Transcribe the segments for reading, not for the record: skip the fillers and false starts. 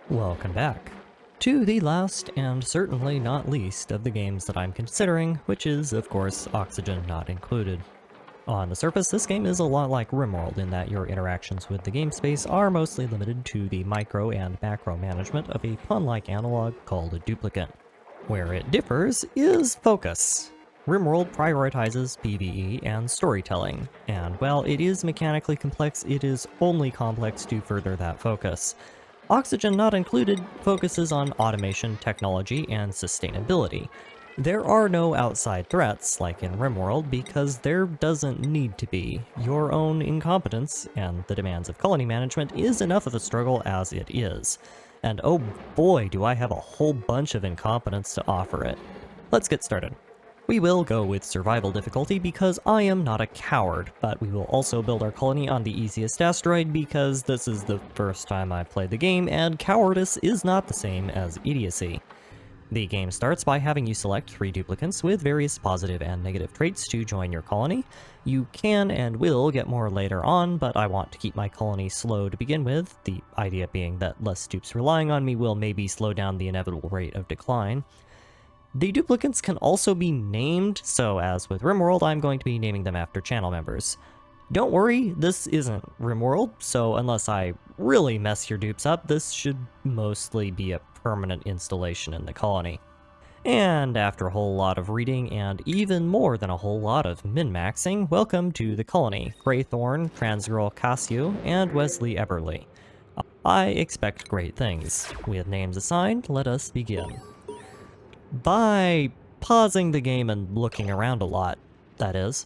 Welcome back to the last and certainly not least of the games that I'm considering, which is, of course, Oxygen Not Included. On the surface, this game is a lot like Rimworld in that your interactions with the game space are mostly limited to the micro and macro management of a pawn-like analog called a duplicate. Where it differs is focus. Rimworld prioritizes PvE and storytelling, and while it is mechanically complex, it is only complex to further that focus. Oxygen Not Included focuses on automation, technology, and sustainability. There are no outside threats, like in Rimworld, because there doesn't need to be. Your own incompetence, and the demands of colony management, is enough of a struggle as it is. And oh boy, do I have a whole bunch of incompetence to offer it. Let's get started. We will go with survival difficulty because I am not a coward, but we will also build our colony on the easiest asteroid because this is the first time I've played the game and cowardice is not the same as idiocy. The game starts by having you select 3 duplicants with various positive and negative traits to join your colony. You can and will get more later on, but I want to keep my colony slow to begin with, the idea being that less dupes relying on me will maybe slow down the inevitable rate of decline. The duplicants can also be named, so as with Rimworld, I'm going to be naming them after channel members. Don't worry, this isn't Rimworld, so unless I really mess your dupes up, this should mostly be a permanent installation in the colony. And after a whole lot of reading and even more than a whole lot of min-maxing, welcome to the colony, Greythorn, Transgirl Cassio, and Wesley Eberly. I expect great things. With names assigned, let us begin. By pausing the game and looking around a lot, that is.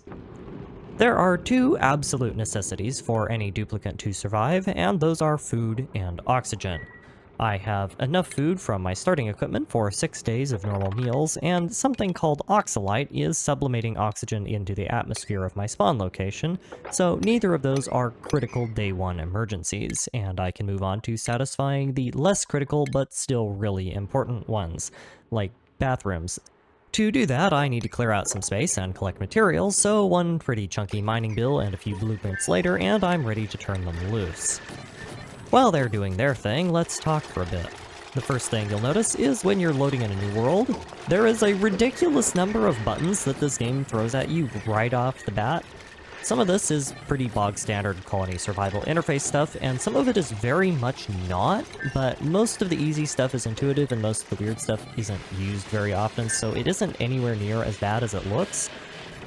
There are 2 absolute necessities for any duplicant to survive, and those are food and oxygen. I have enough food from my starting equipment for 6 days of normal meals, and something called oxalite is sublimating oxygen into the atmosphere of my spawn location, so neither of those are critical day 1 emergencies, and I can move on to satisfying the less critical but still really important ones, like bathrooms. To do that, I need to clear out some space and collect materials, so one pretty chunky mining bill and a few blueprints later, and I'm ready to turn them loose. While they're doing their thing, let's talk for a bit. The first thing you'll notice is when you're loading in a new world, there is a ridiculous number of buttons that this game throws at you right off the bat. Some of this is pretty bog standard colony survival interface stuff, and some of it is very much not, but most of the easy stuff is intuitive and most of the weird stuff isn't used very often, so it isn't anywhere near as bad as it looks.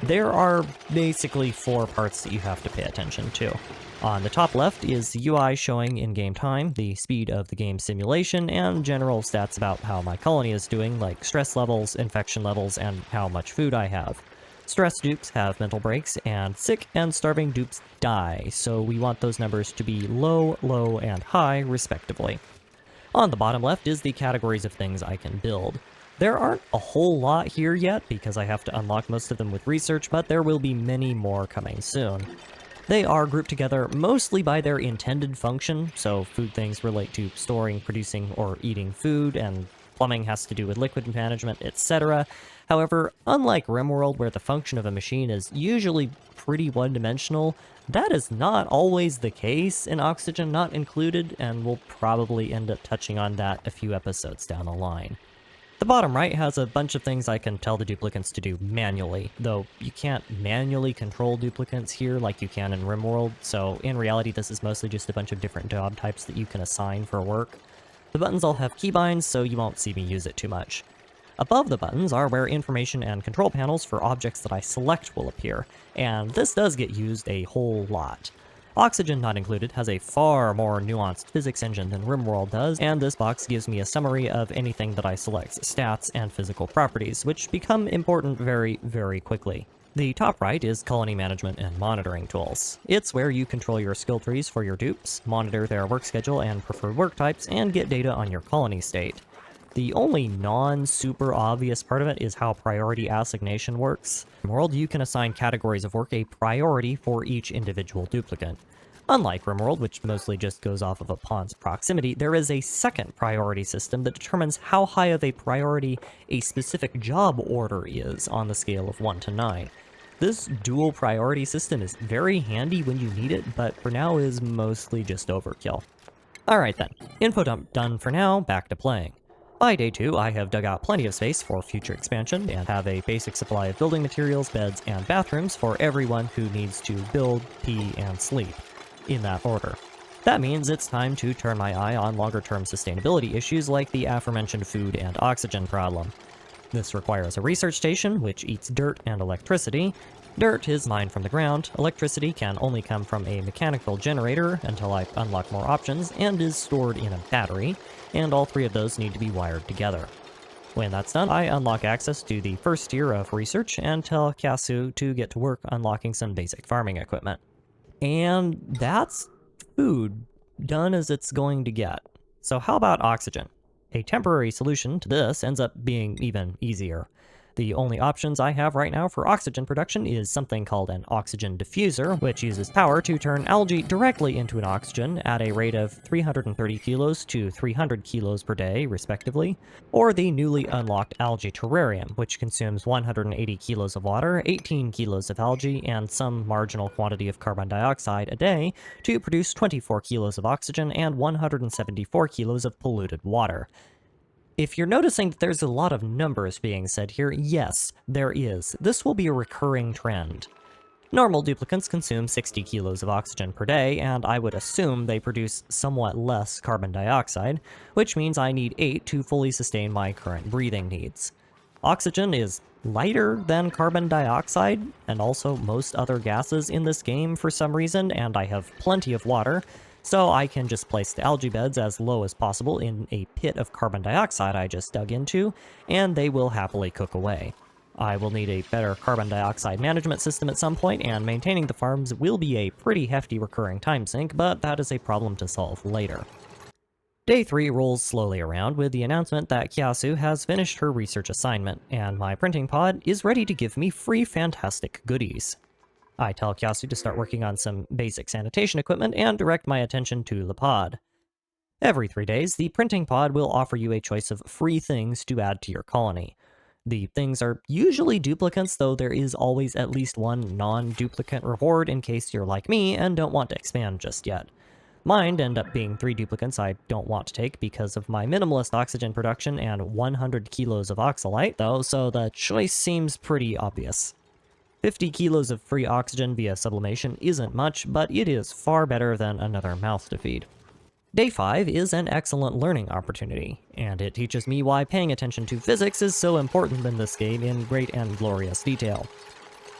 There are basically 4 parts that you have to pay attention to. On the top left is the UI showing in-game time, the speed of the game simulation, and general stats about how my colony is doing, like stress levels, infection levels, and how much food I have. Stressed dupes have mental breaks, and sick and starving dupes die, so we want those numbers to be low, low, and high, respectively. On the bottom left is the categories of things I can build. There aren't a whole lot here yet, because I have to unlock most of them with research, but there will be many more coming soon. They are grouped together mostly by their intended function, so food things relate to storing, producing, or eating food, and plumbing has to do with liquid management, etc. However, unlike Rimworld, where the function of a machine is usually pretty one-dimensional, that is not always the case in Oxygen Not Included, and we'll probably end up touching on that a few episodes down the line. The bottom right has a bunch of things I can tell the duplicants to do manually, though you can't manually control duplicants here like you can in Rimworld, so in reality this is mostly just a bunch of different job types that you can assign for work. The buttons all have keybinds, so you won't see me use it too much. Above the buttons are where information and control panels for objects that I select will appear, and this does get used a whole lot. Oxygen Not Included has a far more nuanced physics engine than Rimworld does, and this box gives me a summary of anything that I select, stats and physical properties, which become important very, very quickly. The top right is colony management and monitoring tools. It's where you control your skill trees for your dupes, monitor their work schedule and preferred work types, and get data on your colony state. The only non-super obvious part of it is how priority assignation works. In Rimworld, you can assign categories of work a priority for each individual duplicant. Unlike Rimworld, which mostly just goes off of a pawn's proximity, there is a second priority system that determines how high of a priority a specific job order is on the scale of 1 to 9. This dual priority system is very handy when you need it, but for now is mostly just overkill. Alright then, info dump done for now, back to playing. By day 2, I have dug out plenty of space for future expansion and have a basic supply of building materials, beds, and bathrooms for everyone who needs to build, pee, and sleep, in that order. That means it's time to turn my eye on longer-term sustainability issues like the aforementioned food and oxygen problem. This requires a research station, which eats dirt and electricity. Dirt is mined from the ground, electricity can only come from a mechanical generator until I unlock more options, and is stored in a battery, and all three of those need to be wired together. When that's done, I unlock access to the first tier of research and tell Kyasu to get to work unlocking some basic farming equipment. And that's food, done as it's going to get. So how about oxygen? A temporary solution to this ends up being even easier. The only options I have right now for oxygen production is something called an oxygen diffuser, which uses power to turn algae directly into an oxygen at a rate of 330 kilos to 300 kilos per day, respectively, or the newly unlocked algae terrarium, which consumes 180 kilos of water, 18 kilos of algae, and some marginal quantity of carbon dioxide a day to produce 24 kilos of oxygen and 174 kilos of polluted water. If you're noticing that there's a lot of numbers being said here, yes, there is. This will be a recurring trend. Normal duplicants consume 60 kilos of oxygen per day, and I would assume they produce somewhat less carbon dioxide, which means I need 8 to fully sustain my current breathing needs. Oxygen is lighter than carbon dioxide, and also most other gases in this game for some reason, and I have plenty of water, so I can just place the algae beds as low as possible in a pit of carbon dioxide I just dug into, and they will happily cook away. I will need a better carbon dioxide management system at some point, and maintaining the farms will be a pretty hefty recurring time sink, but that is a problem to solve later. Day 3 rolls slowly around with the announcement that Kyasu has finished her research assignment, and my printing pod is ready to give me free fantastic goodies. I tell Kyasu to start working on some basic sanitation equipment and direct my attention to the pod. Every 3 days, the printing pod will offer you a choice of free things to add to your colony. The things are usually duplicates, though there is always at least one non-duplicate reward in case you're like me and don't want to expand just yet. Mine end up being 3 duplicates I don't want to take because of my minimalist oxygen production and 100 kilos of oxalite, though, so the choice seems pretty obvious. 50 kilos of free oxygen via sublimation isn't much, but it is far better than another mouth to feed. Day 5 is an excellent learning opportunity, and it teaches me why paying attention to physics is so important in this game in great and glorious detail.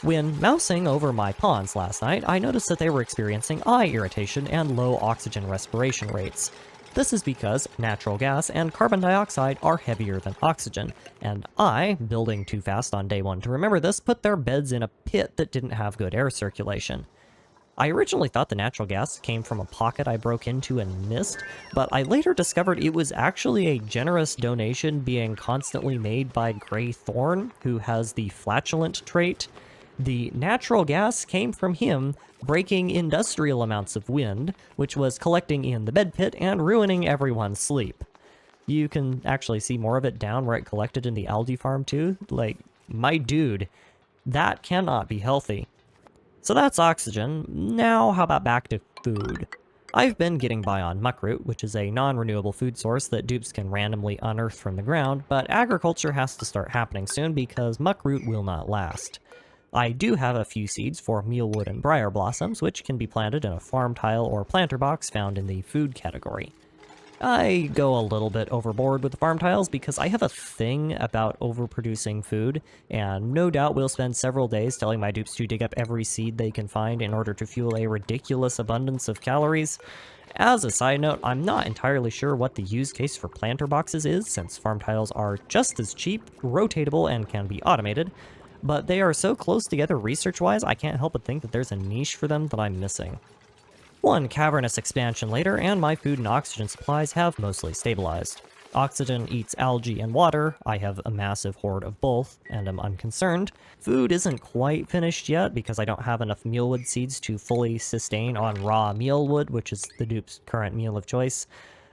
When mousing over my pawns last night, I noticed that they were experiencing eye irritation and low oxygen respiration rates. This is because natural gas and carbon dioxide are heavier than oxygen, and I, building too fast on day 1 to remember this, put their beds in a pit that didn't have good air circulation. I originally thought the natural gas came from a pocket I broke into and missed, but I later discovered it was actually a generous donation being constantly made by Grey Thorn, who has the flatulent trait. The natural gas came from him breaking industrial amounts of wind, which was collecting in the bed pit and ruining everyone's sleep. You can actually see more of it down where it collected in the algae farm too. Like, my dude, that cannot be healthy. So that's oxygen. Now how about back to food? I've been getting by on muckroot, which is a non-renewable food source that dupes can randomly unearth from the ground, but agriculture has to start happening soon because muckroot will not last. I do have a few seeds for mealwood and briar blossoms, which can be planted in a farm tile or planter box found in the food category. I go a little bit overboard with the farm tiles because I have a thing about overproducing food, and no doubt will spend several days telling my dupes to dig up every seed they can find in order to fuel a ridiculous abundance of calories. As a side note, I'm not entirely sure what the use case for planter boxes is, since farm tiles are just as cheap, rotatable, and can be automated, but they are so close together research-wise, I can't help but think that there's a niche for them that I'm missing. One cavernous expansion later, and my food and oxygen supplies have mostly stabilized. Oxygen eats algae and water, I have a massive hoard of both, and am unconcerned. Food isn't quite finished yet because I don't have enough mealwood seeds to fully sustain on raw mealwood, which is the dupe's current meal of choice.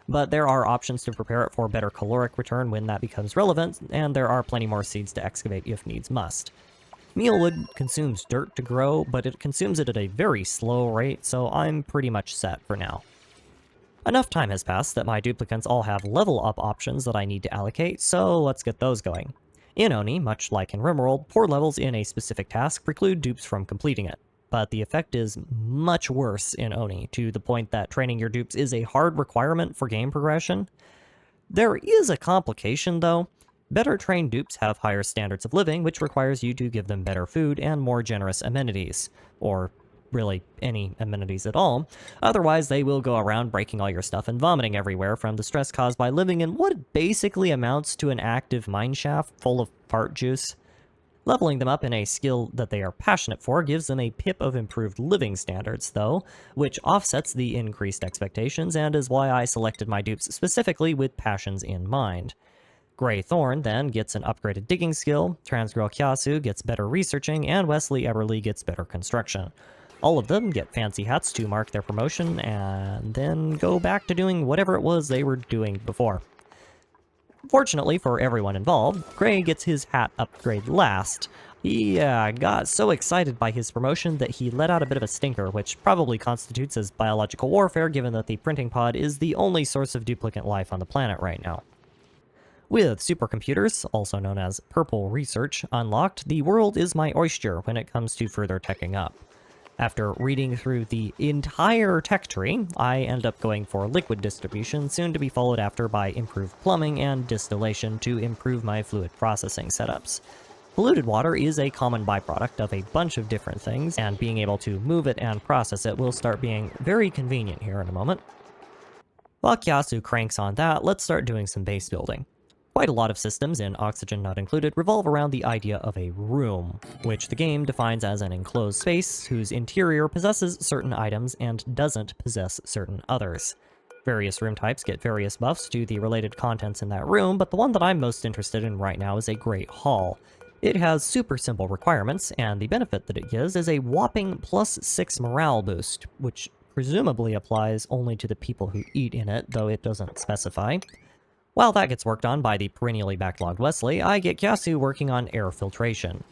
But there are options to prepare it for better caloric return when that becomes relevant, and there are plenty more seeds to excavate if needs must. Mealwood consumes dirt to grow, but it consumes it at a very slow rate, so I'm pretty much set for now. Enough time has passed that my duplicants all have level up options that I need to allocate, so let's get those going. In Oni, much like in Rimworld, poor levels in a specific task preclude dupes from completing it. But the effect is much worse in Oni, to the point that training your dupes is a hard requirement for game progression. There is a complication though. Better trained dupes have higher standards of living, which requires you to give them better food and more generous amenities. Or really any amenities at all. Otherwise, they will go around breaking all your stuff and vomiting everywhere from the stress caused by living in what basically amounts to an active mineshaft full of fart juice. Leveling them up in a skill that they are passionate for gives them a pip of improved living standards, though, which offsets the increased expectations and is why I selected my dupes specifically with passions in mind. Grey Thorn then gets an upgraded digging skill, Transgirl Kyasu gets better researching, and Wesley Eberly gets better construction. All of them get fancy hats to mark their promotion, and then go back to doing whatever it was they were doing before. Fortunately for everyone involved, Grey gets his hat upgrade last. He got so excited by his promotion that he let out a bit of a stinker, which probably constitutes as biological warfare given that the printing pod is the only source of duplicate life on the planet right now. With supercomputers, also known as Purple Research, unlocked, the world is my oyster when it comes to further teching up. After reading through the entire tech tree, I end up going for liquid distribution, soon to be followed after by improved plumbing and distillation to improve my fluid processing setups. Polluted water is a common byproduct of a bunch of different things, and being able to move it and process it will start being very convenient here in a moment. While Kyasu cranks on that, let's start doing some base building. Quite a lot of systems, in Oxygen Not Included, revolve around the idea of a room, which the game defines as an enclosed space whose interior possesses certain items and doesn't possess certain others. Various room types get various buffs to the related contents in that room, but the one that I'm most interested in right now is a Great Hall. It has super simple requirements, and the benefit that it gives is a whopping +6 morale boost, which presumably applies only to the people who eat in it, though it doesn't specify. While that gets worked on by the perennially backlogged Wesley, I get Kyasu working on air filtration.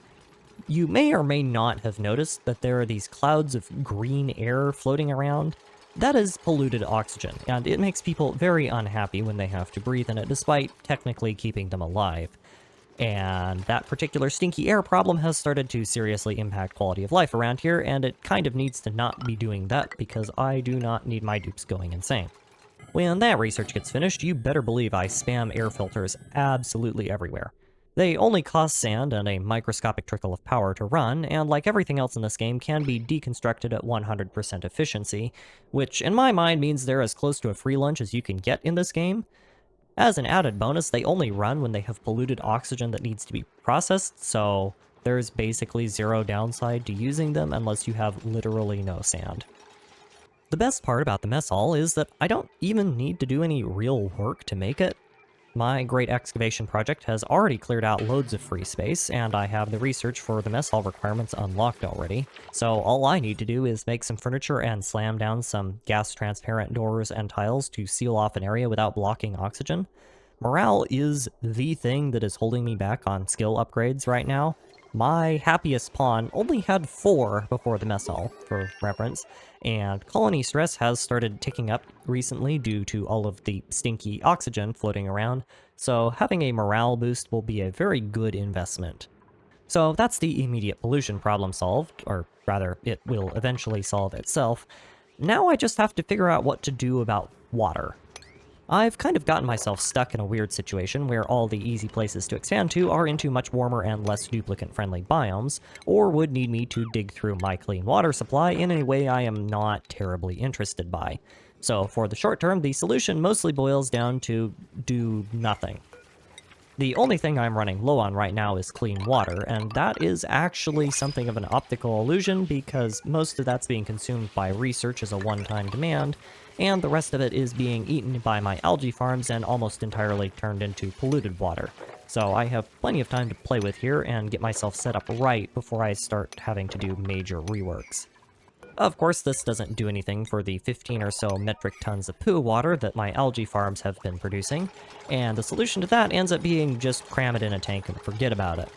You may or may not have noticed that there are these clouds of green air floating around. That is polluted oxygen, and it makes people very unhappy when they have to breathe in it, despite technically keeping them alive. And that particular stinky air problem has started to seriously impact quality of life around here, and it kind of needs to not be doing that because I do not need my dupes going insane. When that research gets finished, you better believe I spam air filters absolutely everywhere. They only cost sand and a microscopic trickle of power to run, and like everything else in this game, can be deconstructed at 100% efficiency, which in my mind means they're as close to a free lunch as you can get in this game. As an added bonus, they only run when they have polluted oxygen that needs to be processed, so there's basically zero downside to using them unless you have literally no sand. The best part about the mess hall is that I don't even need to do any real work to make it. My great excavation project has already cleared out loads of free space, and I have the research for the mess hall requirements unlocked already, so all I need to do is make some furniture and slam down some gas-transparent doors and tiles to seal off an area without blocking oxygen. Morale is the thing that is holding me back on skill upgrades right now. My happiest pawn only had 4 before the mess hall, for reference, and colony stress has started ticking up recently due to all of the stinky oxygen floating around, so having a morale boost will be a very good investment. So that's the immediate pollution problem solved, or rather, it will eventually solve itself. Now I just have to figure out what to do about water. I've kind of gotten myself stuck in a weird situation where all the easy places to expand to are into much warmer and less duplicant-friendly biomes, or would need me to dig through my clean water supply in a way I am not terribly interested by. So for the short term, the solution mostly boils down to do nothing. The only thing I'm running low on right now is clean water, and that is actually something of an optical illusion because most of that's being consumed by research as a one-time demand, and the rest of it is being eaten by my algae farms and almost entirely turned into polluted water. So I have plenty of time to play with here and get myself set up right before I start having to do major reworks. Of course, this doesn't do anything for the 15 or so metric tons of poo water that my algae farms have been producing, and the solution to that ends up being just cram it in a tank and forget about it.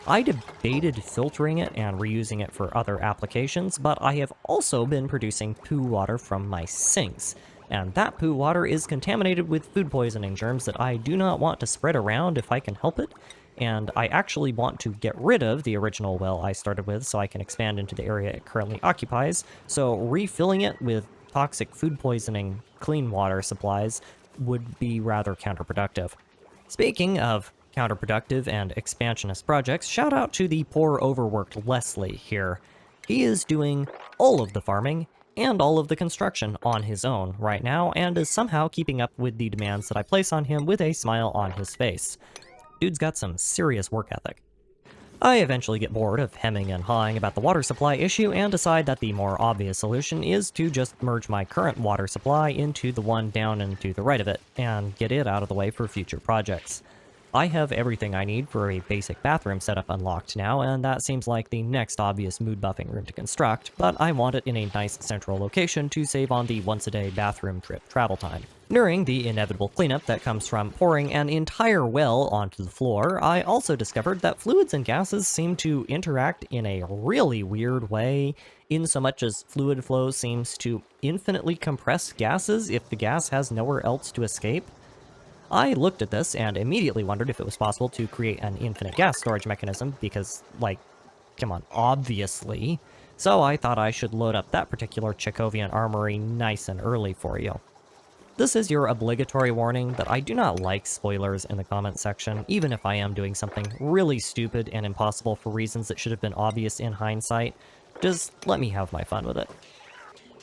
I debated filtering it and reusing it for other applications, but I have also been producing poo water from my sinks, and that poo water is contaminated with food poisoning germs that I do not want to spread around if I can help it, and I actually want to get rid of the original well I started with so I can expand into the area it currently occupies, so refilling it with toxic food poisoning clean water supplies would be rather counterproductive. Speaking of counterproductive and expansionist projects, shout out to the poor overworked Leslie here. He is doing all of the farming and all of the construction on his own right now, and is somehow keeping up with the demands that I place on him with a smile on his face. Dude's got some serious work ethic. I eventually get bored of hemming and hawing about the water supply issue and decide that the more obvious solution is to just merge my current water supply into the one down and to the right of it, and get it out of the way for future projects. I have everything I need for a basic bathroom setup unlocked now, and that seems like the next obvious mood buffing room to construct, but I want it in a nice central location to save on the once-a-day bathroom trip travel time. During the inevitable cleanup that comes from pouring an entire well onto the floor, I also discovered that fluids and gases seem to interact in a really weird way, in so much as fluid flow seems to infinitely compress gases if the gas has nowhere else to escape. I looked at this and immediately wondered if it was possible to create an infinite gas storage mechanism, because, like, come on, obviously. So I thought I should load up that particular Chekhovian armory nice and early for you. This is your obligatory warning that I do not like spoilers in the comment section, even if I am doing something really stupid and impossible for reasons that should have been obvious in hindsight. Just let me have my fun with it.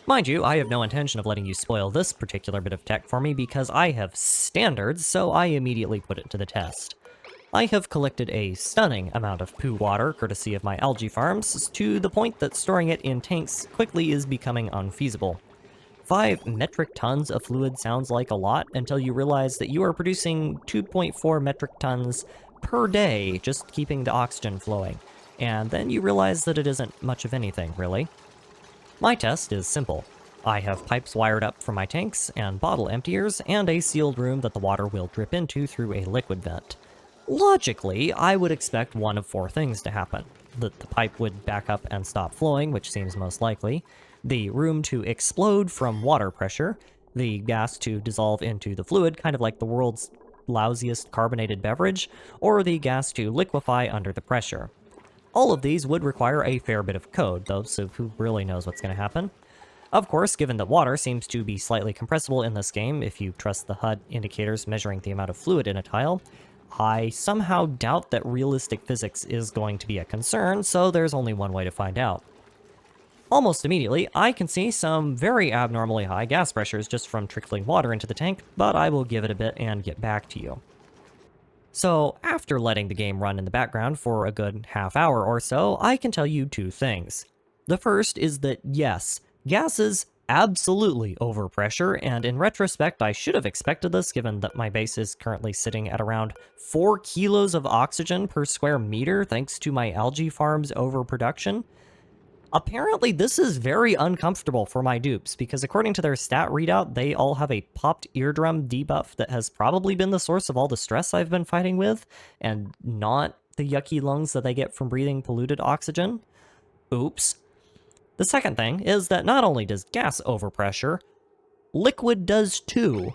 Mind you, I have no intention of letting you spoil this particular bit of tech for me because I have standards, so I immediately put it to the test. I have collected a stunning amount of poo water, courtesy of my algae farms, to the point that storing it in tanks quickly is becoming unfeasible. 5 metric tons of fluid sounds like a lot until you realize that you are producing 2.4 metric tons per day just keeping the oxygen flowing, and then you realize that it isn't much of anything, really. My test is simple. I have pipes wired up from my tanks and bottle emptiers, and a sealed room that the water will drip into through a liquid vent. Logically, I would expect one of 4 things to happen. That the pipe would back up and stop flowing, which seems most likely, the room to explode from water pressure, the gas to dissolve into the fluid, kind of like the world's lousiest carbonated beverage, or the gas to liquefy under the pressure. All of these would require a fair bit of code, though, so who really knows what's going to happen? Of course, given that water seems to be slightly compressible in this game, if you trust the HUD indicators measuring the amount of fluid in a tile, I somehow doubt that realistic physics is going to be a concern, so there's only one way to find out. Almost immediately, I can see some very abnormally high gas pressures just from trickling water into the tank, but I will give it a bit and get back to you. So, after letting the game run in the background for a good half hour or so, I can tell you 2 things. The first is that yes, gases absolutely overpressure, and in retrospect I should have expected this given that my base is currently sitting at around 4 kilos of oxygen per square meter thanks to my algae farm's overproduction. Apparently this is very uncomfortable for my dupes, because according to their stat readout, they all have a popped eardrum debuff that has probably been the source of all the stress I've been fighting with, and not the yucky lungs that they get from breathing polluted oxygen. Oops. The second thing is that not only does gas overpressure, liquid does too.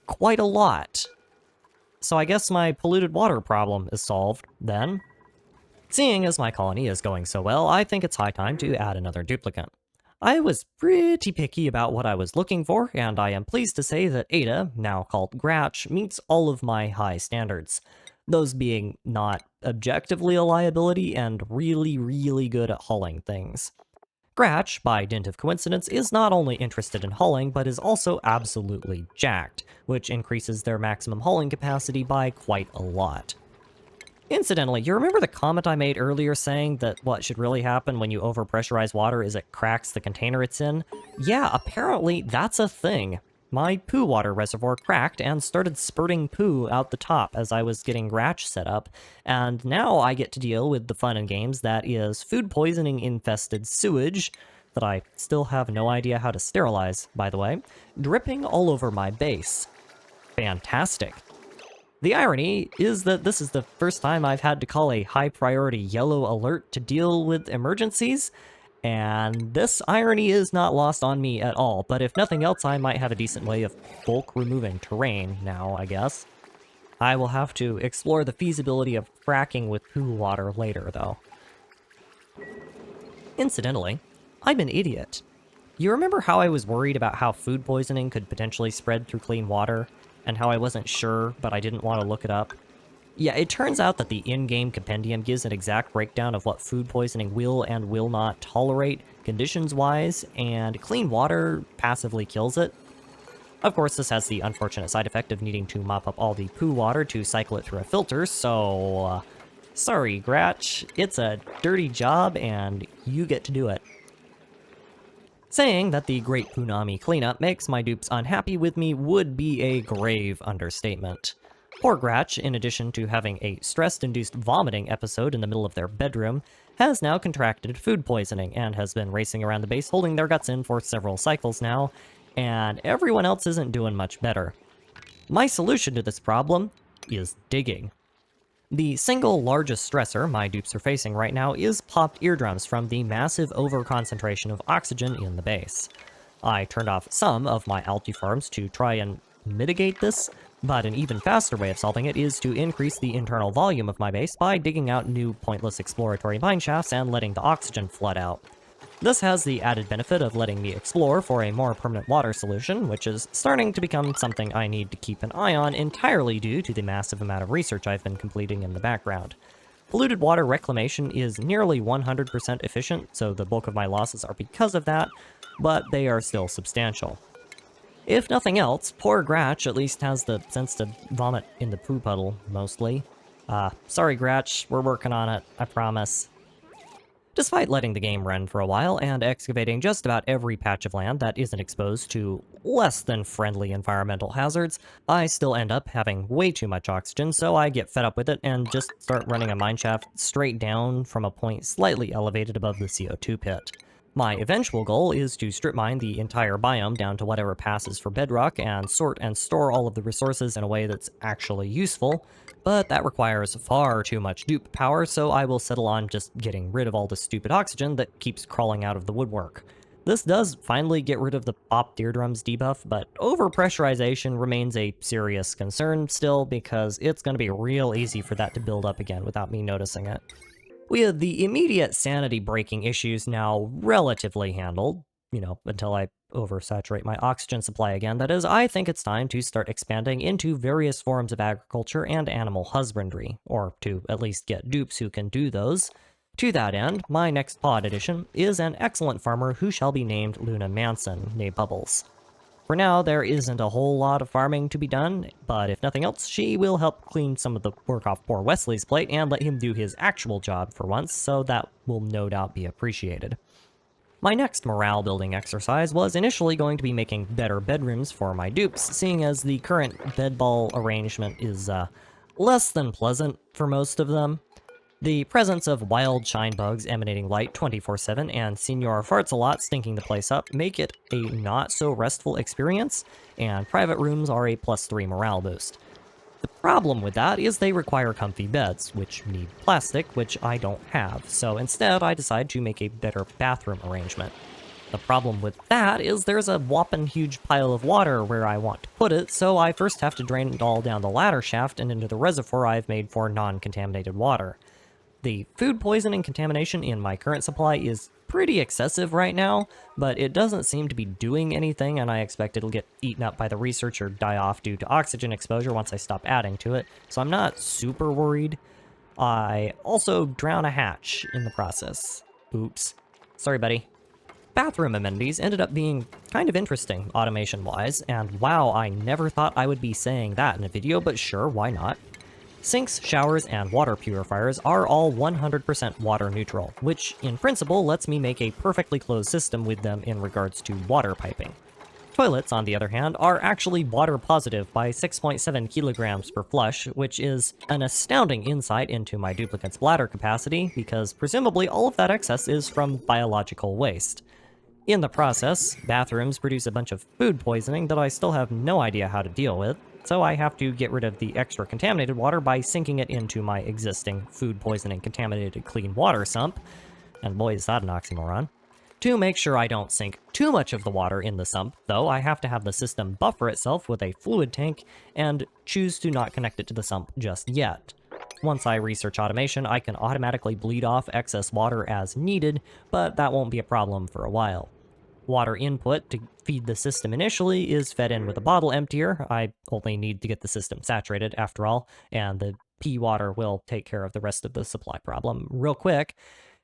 Quite a lot. So I guess my polluted water problem is solved, then. Seeing as my colony is going so well, I think it's high time to add another duplicate. I was pretty picky about what I was looking for, and I am pleased to say that Ada, now called Gratch, meets all of my high standards. Those being not objectively a liability and really, really good at hauling things. Gratch, by dint of coincidence, is not only interested in hauling, but is also absolutely jacked, which increases their maximum hauling capacity by quite a lot. Incidentally, you remember the comment I made earlier saying that what should really happen when you overpressurize water is it cracks the container it's in? Yeah, apparently that's a thing. My poo water reservoir cracked and started spurting poo out the top as I was getting Gratch set up, and now I get to deal with the fun and games that is food poisoning infested sewage, that I still have no idea how to sterilize, by the way, dripping all over my base. Fantastic. The irony is that this is the first time I've had to call a high-priority yellow alert to deal with emergencies, And this irony is not lost on me at all, but if nothing else, I might have a decent way of bulk removing terrain now, I guess. I will have to explore the feasibility of fracking with poo water later, though. Incidentally, I'm an idiot. You remember how I was worried about how food poisoning could potentially spread through clean water, and how I wasn't sure, but I didn't want to look it up? Yeah, it turns out that the in-game compendium gives an exact breakdown of what food poisoning will and will not tolerate, conditions-wise, and clean water passively kills it. Of course, this has the unfortunate side effect of needing to mop up all the poo water to cycle it through a filter, so... sorry, Gratch, it's a dirty job, and you get to do it. Saying that the Great Punami cleanup makes my dupes unhappy with me would be a grave understatement. Poor Gratch, in addition to having a stress-induced vomiting episode in the middle of their bedroom, has now contracted food poisoning and has been racing around the base holding their guts in for several cycles now, and everyone else isn't doing much better. My solution to this problem is digging. The single largest stressor my dupes are facing right now is popped eardrums from the massive overconcentration of oxygen in the base. I turned off some of my algae farms to try and mitigate this, but an even faster way of solving it is to increase the internal volume of my base by digging out new pointless exploratory mine shafts and letting the oxygen flood out. This has the added benefit of letting me explore for a more permanent water solution, which is starting to become something I need to keep an eye on entirely due to the massive amount of research I've been completing in the background. Polluted water reclamation is nearly 100% efficient, so the bulk of my losses are because of that, but they are still substantial. If nothing else, poor Gratch at least has the sense to vomit in the poo puddle, mostly. Sorry Gratch, we're working on it, I promise. Despite letting the game run for a while and excavating just about every patch of land that isn't exposed to less than friendly environmental hazards, I still end up having way too much oxygen, so I get fed up with it and just start running a mineshaft straight down from a point slightly elevated above the CO2 pit. My eventual goal is to strip mine the entire biome down to whatever passes for bedrock and sort and store all of the resources in a way that's actually useful, but that requires far too much dupe power, so I will settle on just getting rid of all the stupid oxygen that keeps crawling out of the woodwork. This does finally get rid of the popped eardrums debuff, but overpressurization remains a serious concern still because it's going to be real easy for that to build up again without me noticing it. With the immediate sanity-breaking issues now relatively handled, until I oversaturate my oxygen supply again, that is, I think it's time to start expanding into various forms of agriculture and animal husbandry, or to at least get dupes who can do those. To that end, my next pod edition is an excellent farmer who shall be named Luna Manson, nay Bubbles. For now, there isn't a whole lot of farming to be done, but if nothing else, she will help clean some of the work off poor Wesley's plate and let him do his actual job for once, so that will no doubt be appreciated. My next morale building exercise was initially going to be making better bedrooms for my dupes, seeing as the current bedball arrangement is less than pleasant for most of them. The presence of wild shine bugs emanating light 24/7 and Senor Farts-a-lot stinking the place up make it a not-so-restful experience, and private rooms are a +3 morale boost. The problem with that is they require comfy beds, which need plastic, which I don't have, so instead I decide to make a better bathroom arrangement. The problem with that is there's a whopping huge pile of water where I want to put it, so I first have to drain it all down the ladder shaft and into the reservoir I've made for non-contaminated water. The food poisoning contamination in my current supply is pretty excessive right now, but it doesn't seem to be doing anything, and I expect it'll get eaten up by the research or die off due to oxygen exposure once I stop adding to it, so I'm not super worried. I also drown a hatch in the process. Oops. Sorry, buddy. Bathroom amenities ended up being kind of interesting, automation-wise, and wow, I never thought I would be saying that in a video, but sure, why not? Sinks, showers, and water purifiers are all 100% water neutral, which in principle lets me make a perfectly closed system with them in regards to water piping. Toilets, on the other hand, are actually water positive by 6.7 kilograms per flush, which is an astounding insight into my duplicate's bladder capacity, because presumably all of that excess is from biological waste. In the process, bathrooms produce a bunch of food poisoning that I still have no idea how to deal with, so I have to get rid of the extra contaminated water by sinking it into my existing food poisoning contaminated clean water sump. And boy, is that an oxymoron. To make sure I don't sink too much of the water in the sump, though, I have to have the system buffer itself with a fluid tank and choose to not connect it to the sump just yet. Once I research automation, I can automatically bleed off excess water as needed, but that won't be a problem for a while. Water input to feed the system initially is fed in with a bottle emptier. I only need to get the system saturated after all, and the pea water will take care of the rest of the supply problem real quick.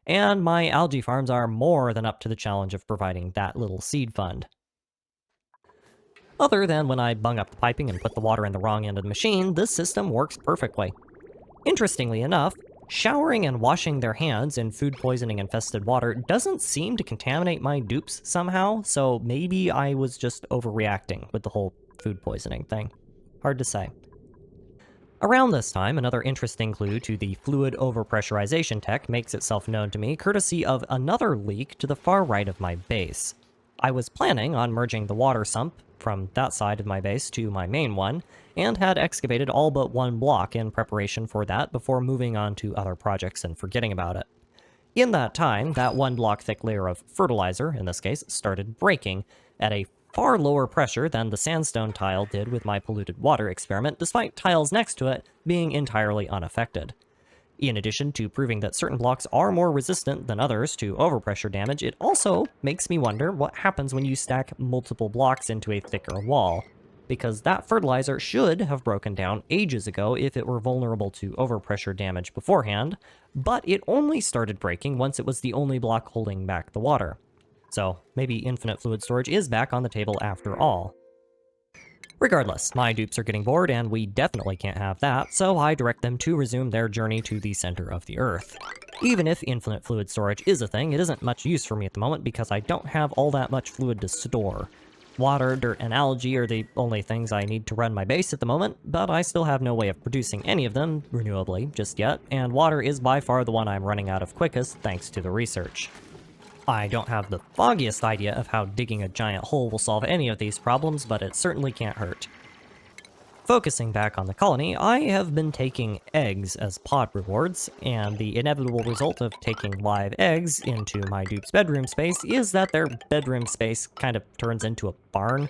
And my algae farms are more than up to the challenge of providing that little seed fund. Other than when I bung up the piping and put the water in the wrong end of the machine, this system works perfectly. Interestingly enough, showering and washing their hands in food poisoning infested water doesn't seem to contaminate my dupes somehow, so maybe I was just overreacting with the whole food poisoning thing. Hard to say. Around this time, another interesting clue to the fluid overpressurization tech makes itself known to me, courtesy of another leak to the far right of my base. I was planning on merging the water sump from that side of my base to my main one, and had excavated all but one block in preparation for that before moving on to other projects and forgetting about it. In that time, that 1 block thick layer of fertilizer, in this case, started breaking at a far lower pressure than the sandstone tile did with my polluted water experiment, despite tiles next to it being entirely unaffected. In addition to proving that certain blocks are more resistant than others to overpressure damage, it also makes me wonder what happens when you stack multiple blocks into a thicker wall, because that fertilizer should have broken down ages ago if it were vulnerable to overpressure damage beforehand, but it only started breaking once it was the only block holding back the water. So maybe infinite fluid storage is back on the table after all. Regardless, my dupes are getting bored and we definitely can't have that, so I direct them to resume their journey to the center of the Earth. Even if infinite fluid storage is a thing, it isn't much use for me at the moment because I don't have all that much fluid to store. Water, dirt, and algae are the only things I need to run my base at the moment, but I still have no way of producing any of them renewably just yet, and water is by far the one I'm running out of quickest thanks to the research. I don't have the foggiest idea of how digging a giant hole will solve any of these problems, but it certainly can't hurt. Focusing back on the colony, I have been taking eggs as pod rewards, and the inevitable result of taking live eggs into my dupe's bedroom space is that their bedroom space kind of turns into a barn.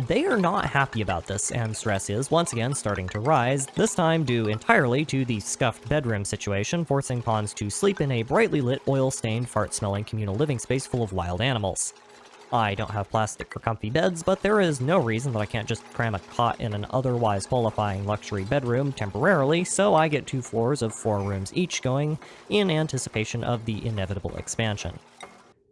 They are not happy about this, and stress is once again starting to rise, this time due entirely to the scuffed bedroom situation, forcing pawns to sleep in a brightly lit, oil-stained, fart-smelling communal living space full of wild animals. I don't have plastic for comfy beds, but there is no reason that I can't just cram a cot in an otherwise qualifying luxury bedroom temporarily, so I get 2 floors of 4 rooms each going, in anticipation of the inevitable expansion.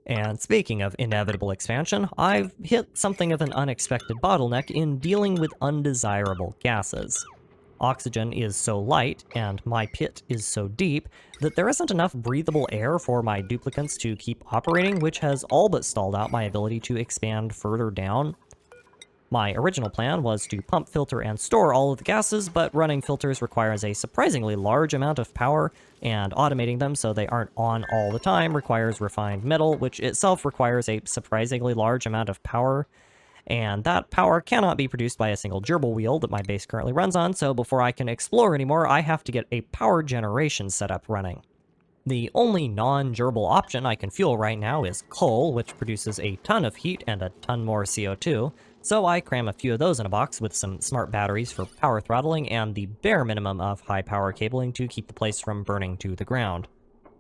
And speaking of inevitable expansion, I've hit something of an unexpected bottleneck in dealing with undesirable gases. Oxygen is so light, and my pit is so deep, that there isn't enough breathable air for my duplicants to keep operating, which has all but stalled out my ability to expand further down. My original plan was to pump, filter, and store all of the gases, but running filters requires a surprisingly large amount of power, and automating them so they aren't on all the time requires refined metal, which itself requires a surprisingly large amount of power. And that power cannot be produced by a single gerbil wheel that my base currently runs on, so before I can explore anymore, I have to get a power generation setup running. The only non-gerbil option I can fuel right now is coal, which produces a ton of heat and a ton more CO2, so I cram a few of those in a box with some smart batteries for power throttling and the bare minimum of high-power cabling to keep the place from burning to the ground.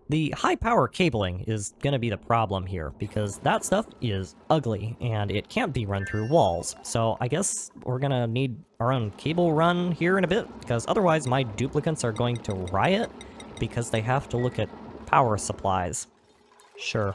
The high-power cabling is going to be the problem here, because that stuff is ugly, and it can't be run through walls, so I guess we're going to need our own cable run here in a bit, because otherwise my duplicants are going to riot, because they have to look at power supplies. Sure.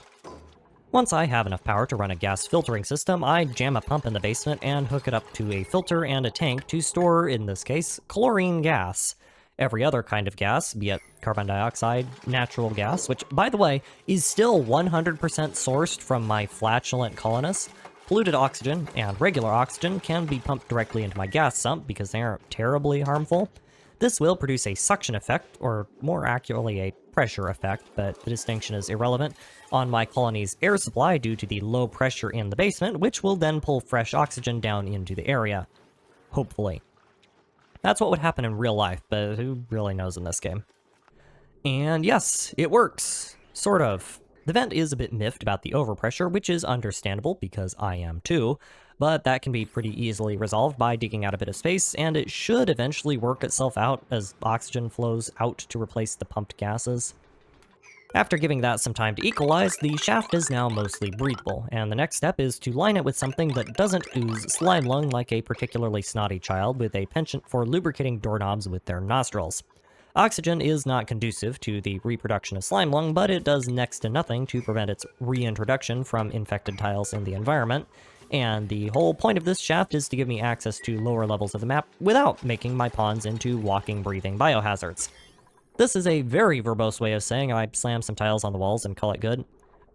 Once I have enough power to run a gas filtering system, I jam a pump in the basement and hook it up to a filter and a tank to store, in this case, chlorine gas. Every other kind of gas, be it carbon dioxide, natural gas, which, by the way, is still 100% sourced from my flatulent colonists. Polluted oxygen and regular oxygen can be pumped directly into my gas sump because they aren't terribly harmful. This will produce a suction effect, or more accurately a pressure effect, but the distinction is irrelevant, on my colony's air supply due to the low pressure in the basement, which will then pull fresh oxygen down into the area. Hopefully. That's what would happen in real life, but who really knows in this game? And yes, it works. Sort of. The vent is a bit miffed about the overpressure, which is understandable because I am too, but that can be pretty easily resolved by digging out a bit of space, and it should eventually work itself out as oxygen flows out to replace the pumped gases. After giving that some time to equalize, the shaft is now mostly breathable, and the next step is to line it with something that doesn't ooze slime lung like a particularly snotty child with a penchant for lubricating doorknobs with their nostrils. Oxygen is not conducive to the reproduction of slime lung, but it does next to nothing to prevent its reintroduction from infected tiles in the environment, and the whole point of this shaft is to give me access to lower levels of the map without making my pawns into walking, breathing biohazards. This is a very verbose way of saying I slam some tiles on the walls and call it good.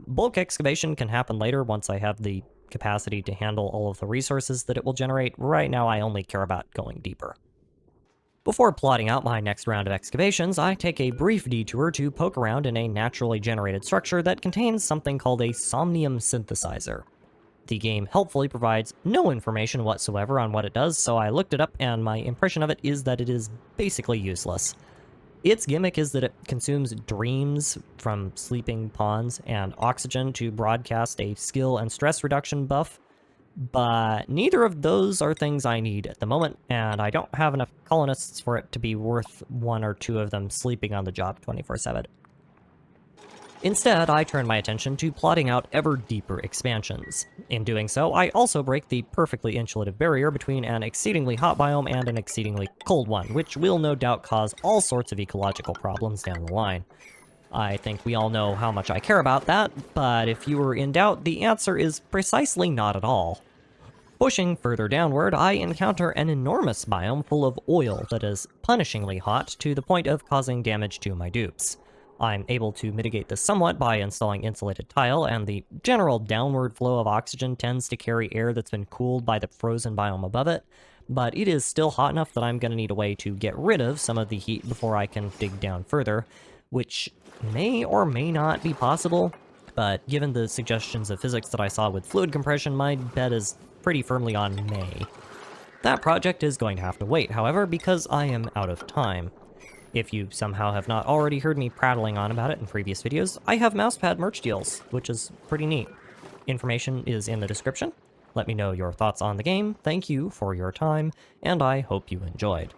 Bulk excavation can happen later once I have the capacity to handle all of the resources that it will generate. Right now I only care about going deeper. Before plotting out my next round of excavations, I take a brief detour to poke around in a naturally generated structure that contains something called a somnium synthesizer. The game helpfully provides no information whatsoever on what it does, so I looked it up and my impression of it is that it is basically useless. Its gimmick is that it consumes dreams from sleeping pawns and oxygen to broadcast a skill and stress reduction buff, but neither of those are things I need at the moment, and I don't have enough colonists for it to be worth one or two of them sleeping on the job 24/7. Instead, I turn my attention to plotting out ever deeper expansions. In doing so, I also break the perfectly insulative barrier between an exceedingly hot biome and an exceedingly cold one, which will no doubt cause all sorts of ecological problems down the line. I think we all know how much I care about that, but if you were in doubt, the answer is precisely not at all. Pushing further downward, I encounter an enormous biome full of oil that is punishingly hot to the point of causing damage to my dupes. I'm able to mitigate this somewhat by installing insulated tile, and the general downward flow of oxygen tends to carry air that's been cooled by the frozen biome above it, but it is still hot enough that I'm going to need a way to get rid of some of the heat before I can dig down further, which may or may not be possible, but given the suggestions of physics that I saw with fluid compression, my bet is pretty firmly on may. That project is going to have to wait, however, because I am out of time. If you somehow have not already heard me prattling on about it in previous videos, I have mousepad merch deals, which is pretty neat. Information is in the description. Let me know your thoughts on the game, thank you for your time, and I hope you enjoyed.